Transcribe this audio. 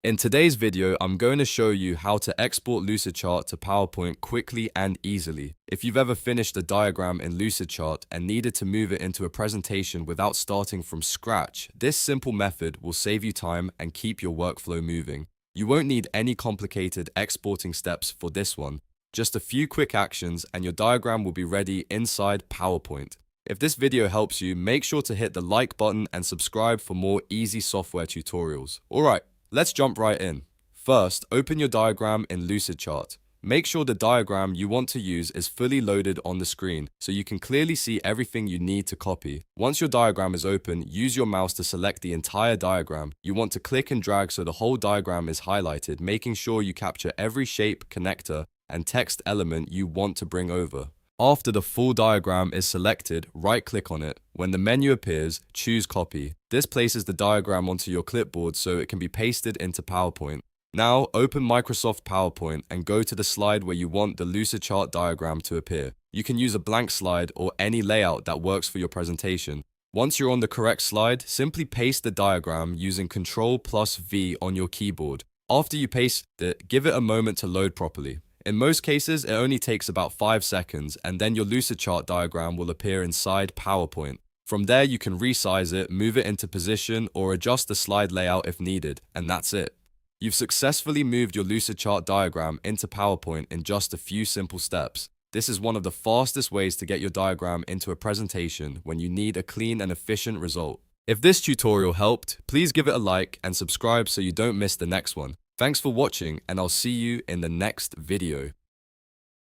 In today's video, I'm going to show you how to export Lucidchart to PowerPoint quickly and easily. If you've ever finished a diagram in Lucidchart and needed to move it into a presentation without starting from scratch, this simple method will save you time and keep your workflow moving. You won't need any complicated exporting steps for this one. Just a few quick actions and your diagram will be ready inside PowerPoint. If this video helps you, make sure to hit the like button and subscribe for more easy software tutorials. Alright. Let's jump right in. First, open your diagram in Lucidchart. Make sure the diagram you want to use is fully loaded on the screen so you can clearly see everything you need to copy. Once your diagram is open, use your mouse to select the entire diagram. You want to click and drag so the whole diagram is highlighted, making sure you capture every shape, connector, and text element you want to bring over. After the full diagram is selected, right-click on it. When the menu appears, choose Copy. This places the diagram onto your clipboard so it can be pasted into PowerPoint. Now, open Microsoft PowerPoint and go to the slide where you want the Lucidchart diagram to appear. You can use a blank slide or any layout that works for your presentation. Once you're on the correct slide, simply paste the diagram using Ctrl+V on your keyboard. After you paste it, give it a moment to load properly. In most cases, it only takes about 5 seconds, and then your Lucidchart diagram will appear inside PowerPoint. From there, you can resize it, move it into position, or adjust the slide layout if needed, and that's it. You've successfully moved your Lucidchart diagram into PowerPoint in just a few simple steps. This is one of the fastest ways to get your diagram into a presentation when you need a clean and efficient result. If this tutorial helped, please give it a like and subscribe so you don't miss the next one. Thanks for watching, and I'll see you in the next video.